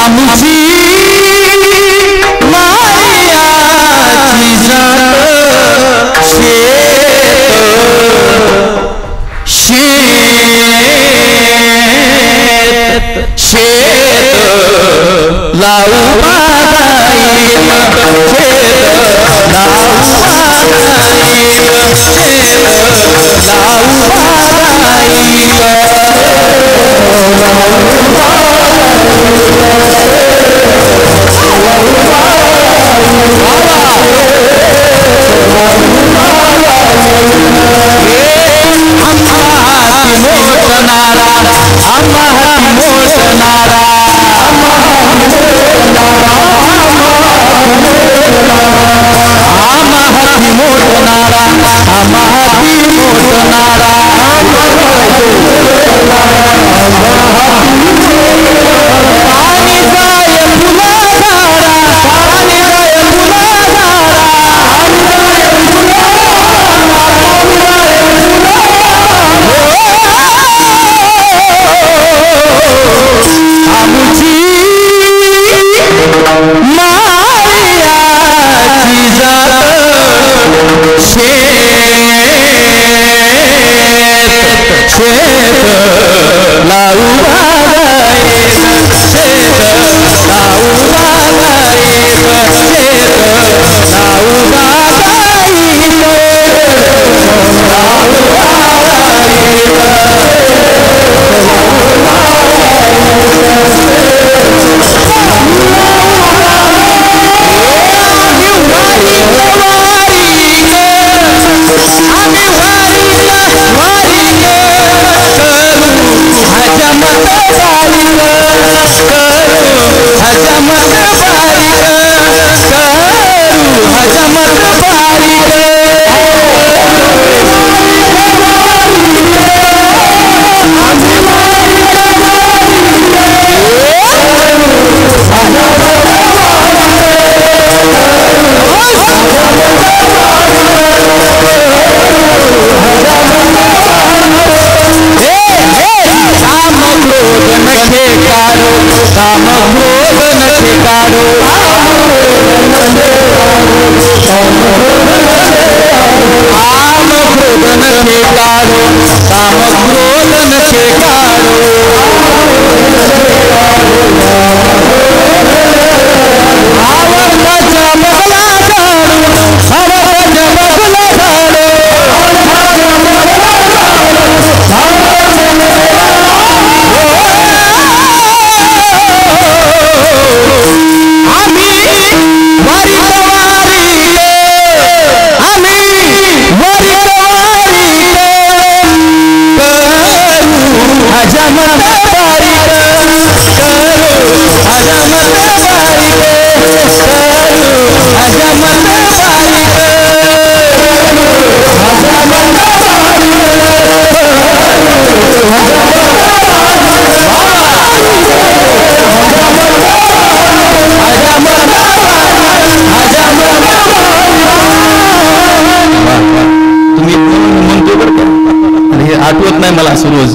आमची मायाची जात शेत लावू रोज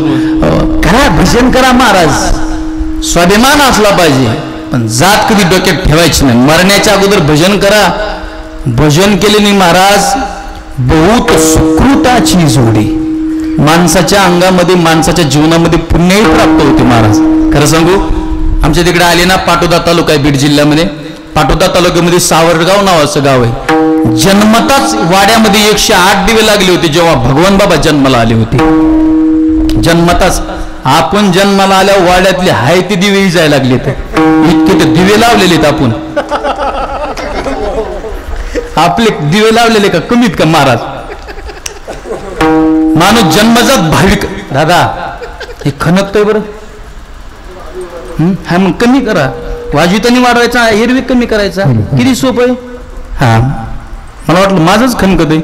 करा भजन करा महाराज स्वाभिमान असला पाहिजे पण जात कधी डोक्यात ठेवायची नाही मरण्याच्या अगोदर भजन करा भजन केल्याने महाराज बहुत सुकृताची जोडी माणसाच्या अंगामध्ये माणसाच्या जीवनामध्ये पुण्यही प्राप्त होते महाराज खरं सांगू आमच्या तिकडे आले ना पाटोदा तालुका आहे बीड जिल्ह्यामध्ये पाटोदा तालुक्यामध्ये सावरगाव नावाचं गाव आहे जन्मताच वाड्यामध्ये 108 दिवे लागले होते जेव्हा भगवान बाबा जन्माला आले होते जन्मताच आपण जन्माला आल्या वाड्यातले हाय ते दिवे जायला लागले तर इतके ते दिवे लावलेले आपण आपले दिवे लावलेले का कमीत का महाराज माणूस जन्मजात भाविक दादा हे खणकतोय बरं हा मग कमी करा वाजवितानी वाढवायचा एरवी कमी करायचा किती सोपं आहे हा मला वाटलं माझंच खणकत आहे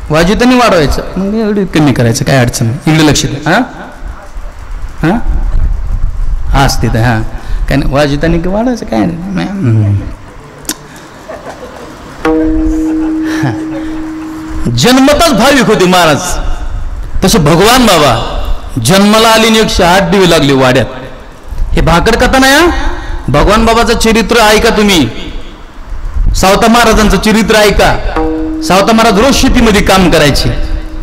वाजवितानी वाढवायचं मग एवढी कमी करायचं काय अडचण नाही इकडे लक्ष द्या हा हा हा असते हा काय नाही वाजवितानी वाढवायचं काय नाही जन्मताच भाविक होते महाराज तसे भगवान बाबा जन्माला आली 108 दिवे लागले वाड्यात हे भाकड कथा नाही भगवान बाबाचं चरित्र ऐका तुम्ही, सावता महाराजांचं चरित्र ऐका. सावता महाराज रोज शेतीमध्ये काम करायचे,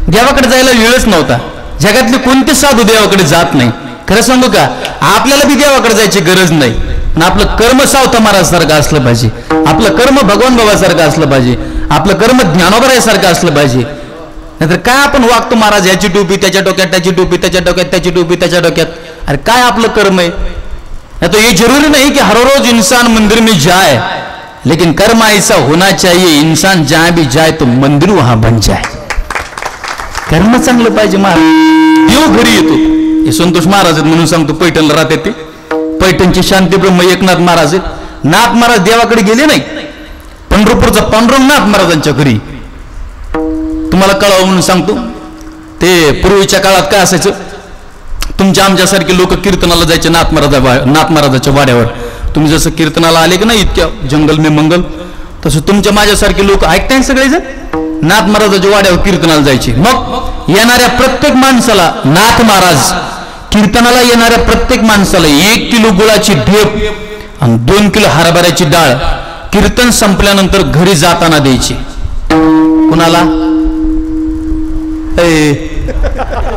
देवाकडे जायला वेळच नव्हता. जगातले कोणते साधू देवाकडे जात नाही. खरं सांगू का, आपल्याला बी देवाकडे जायची गरज नाही. पण आपलं कर्म सावता महाराज सारखं असलं पाहिजे, आपलं कर्म भगवान बाबासारखं असलं पाहिजे, आपलं कर्म ज्ञानोबरायासारखं असलं पाहिजे. नाहीतर काय आपण वागतो, महाराज याची टोपी त्याच्या डोक्यात, त्याची टोपी त्याच्या डोक्यात, त्याची टोपी त्याच्या डोक्यात. अरे काय आपलं कर्म आहे? तो ये जरूरी नहीं कि हर रोज इंसान मंदिर में जाए, लेकिन कर्म ऐसा होना चाहिए इंसान जहां भी जाए तो मंदिर वहां बन जाए. कर्म चांगलं पाहिजे. महाराज देव घरी येतो. हे संतोष महाराज आहेत म्हणून सांगतो, पैठणला राहते ते. पैठणचे शांती ब्रह्म एकनाथ महाराज आहेत. नाथ महाराज देवाकडे गेले नाही. पंढरपूरचा पांडुरंग नाथ महाराजांच्या घरी. तुम्हाला कळावं म्हणून सांगतो, ते पूर्वीच्या काळात काय असायचं, तुमच्या आमच्यासारखे लोक कीर्तनाला जायचे नाथ महाराजाच्या वाड्यावर. तुम्ही जसं कीर्तनाला आले की नाही इतक्या जंगल में मंगल, तसं तुमच्या माझ्यासारखे लोक ऐकताय सगळेजण नाथ महाराजाच्या वाड्यावर कीर्तनाला जायचे. मग येणाऱ्या प्रत्येक माणसाला नाथ महाराज कीर्तनाला येणाऱ्या प्रत्येक माणसाला 1 किलो गुळाची ढेप आणि 2 किलो हरभऱ्याची डाळ कीर्तन संपल्यानंतर घरी जाताना द्यायची. कुणाला?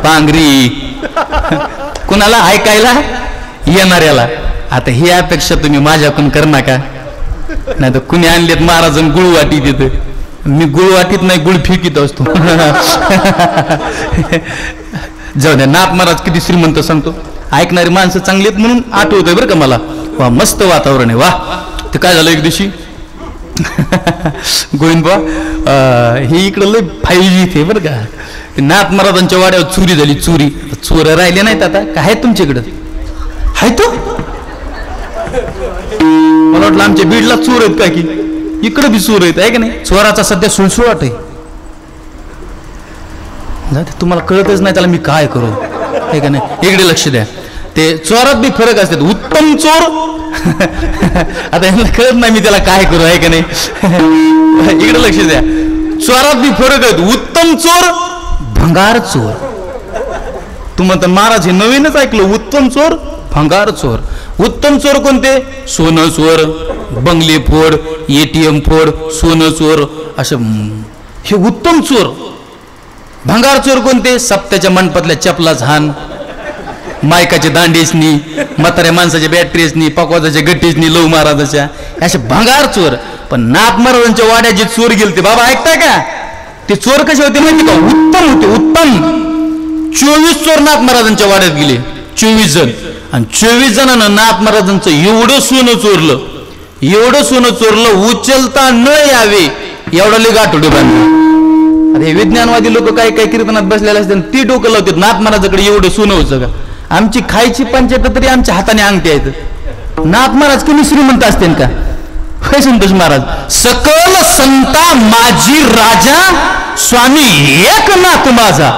पांगरी. कुणाला? ऐकायला येणाऱ्याला. आता ही अपेक्षा तुम्ही माझ्याकडून कर नका. नाही तर कुणी आणलेत महाराज गुळ वाटी तिथे, मी गुळ वाटीत नाही गुळ फेकीत असतो. जाऊ द्या. नाथ महाराज किती श्रीमंत सांगतो, ऐकणारी माणसं चांगली आहेत म्हणून आठवतंय बरं का मला. वा मस्त वातावरण आहे. वा ते काय झालं एक दिवशी गोविंदबा, हे इकडं लय 5G इथे बरं का. नाथ महाराजांच्या वाड्यावर चोरी झाली. चोर राहिले नाहीत आता. काय तुमच्याकडं आहे तो? मला वाटलं आमच्या बीडला चोर आहेत का, की इकडं बी चोर आहेत आहे का नाही. चोराचा सध्या सुळसुळाट आहे. तुम्हाला कळतच नाही त्याला मी काय करू आहे का नाही. इकडे लक्ष द्या. ते चोरात बी फरक असतात. उत्तम चोर आता यांना कळत नाही मी त्याला काय करू आहे का नाही. इकडे लक्ष द्या. चोरात बी फरक आहेत. उत्तम चोर, भंगार चोर. तुम्हाला महाराज हे नवीनच ऐकलं, उत्तम चोर, भंगार चोर. उत्तम चोर कोणते? सोनं चोर, बंगले फोड, ATM फोड, सोनं चोर, असं हे उत्तम चोर. भंगार चोर कोणते? सप्त्याच्या मंडपातल्या चपला झान, मायकाच्या दांडीसनी, म्हाताऱ्या माणसाच्या बॅटरीसनी, पकवाजाच्या गट्टीसनी, लव महाराजाच्या, असे भंगार चोर. पण नाथ महाराजांच्या वाड्यात जे चोर गेलते बाबा, ऐकताय का? ते चोर कसे होते माहिती का? उत्तम होते. उत्तम. 24 चोर नाथ महाराजांच्या वाड्यात गेले. 24 जण. आणि 24 जणांना नाथ महाराजांचं एवढं सोनं चोरलं, एवढं सोनं चोरलं, उचलता न यावे एवढा लय गाठोडे बांधले. अरे विज्ञानवादी लोक काय काय कीर्तनात बसलेले असतात, ती डोकं लावतात नाथ महाराजाकडे एवढं सोनं होतं का? आमची खायची पंचायत तरी आमच्या हाताने अंगठी आहेत. नाथ महाराज कमी श्रीमंत असते का? होय संतोष महाराज. सकल संता माझी राजा, स्वामी एक नाथ माझा.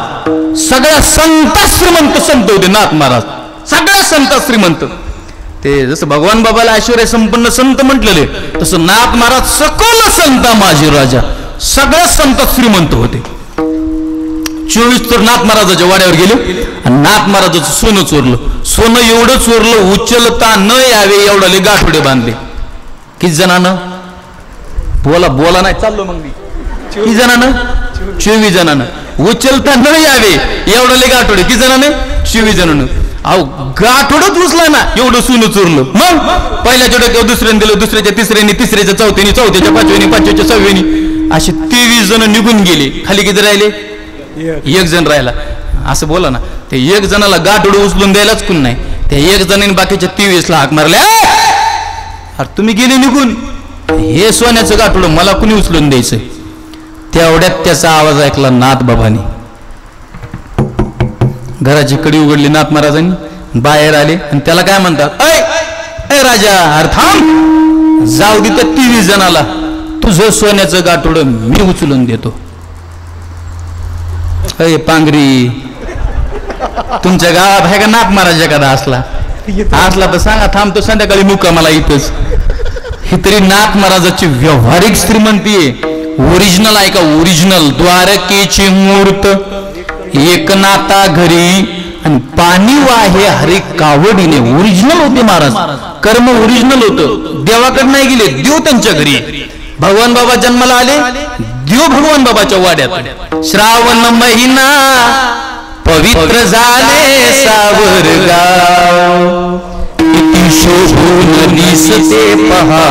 सगळ्या संत श्रीमंत संत होते नाथ महाराज. सगळ्या संत श्रीमंत. ते जसं भगवान बाबाला ऐश्वर्य संपन्न संत म्हटलेले, तसं नाथ महाराज सकल संता माझी राजा, सगळ्या संत श्रीमंत होते. 24 तर नाथ महाराजाच्या वाड्यावर गेले आणि नाथ महाराजाचं सोनं चोरलं. सोनं एवढं चोरलं, उचलता न यावे एवढाले गाठोडे बांधले. किती जणांना? बोला नाही चाललो मग मी. किती जणांना? 24 जणांना. उचलता न यावे एवढाले गाठोडे. किती जणांना? 24 जणांना. अहो गाठोडच उचला ना, एवढं सोनं चोरलं. मग पहिल्याच्या डोक्यावर दुसऱ्याने दिलं, दुसऱ्याच्या तिसऱ्याने, तिसऱ्याच्या चौथ्याने, चौथ्याच्या पाचव्याने, पाचव्याच्या सहाव्याने, असे 23 जण निघून गेले. खाली किती राहिले? 1 जण राहिला. असं बोला ना. ते 1 जणाला गाठोडं उचलून द्यायलाच कोण नाही. त्या 1 जणांनी बाकीच्या 23 ला हाक मारल्या. अरे तुम्ही गेले निघून, हे सोन्याचं गाठोडं मला कुणी उचलून द्यायचं? तेवढ्यात त्याचा आवाज ऐकला नाथ बाबांनी. घराची कडी उघडली नाथ महाराजांनी, बाहेर आले आणि त्याला काय म्हणतात? अय राजा, अरे थांब, जाऊ दे त्या 23 जणाला, तुझं सोन्याचं गाठोडं मी उचलून देतो. अय पांगरी, तुमच्या गावात आहे का नाथ महाराज एखादा असला तर सांगा, थांबतो संध्याकाळी मुक्कामाला इथंच. ही तरी नाथ महाराजाची व्यावहारिक श्रीमंती आहे. ओरिजिनल आहे का? ओरिजिनल. द्वारकेची मूर्त एकनाथा घरी आणि पाणी वाहे हरी कावडीने. ओरिजिनल होते महाराज, कर्म ओरिजिनल होतं. देवाकडे नाही गेले, देव त्यांच्या घरी. भगवान बाबा जन्माला आले, देव भगवान बाबाच्या वाड्यात. श्रावण महिना पवित्र झाले सावरगाव, किती शोभून दिसते पहा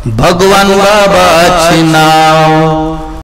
भगवान बाबाचे नाव.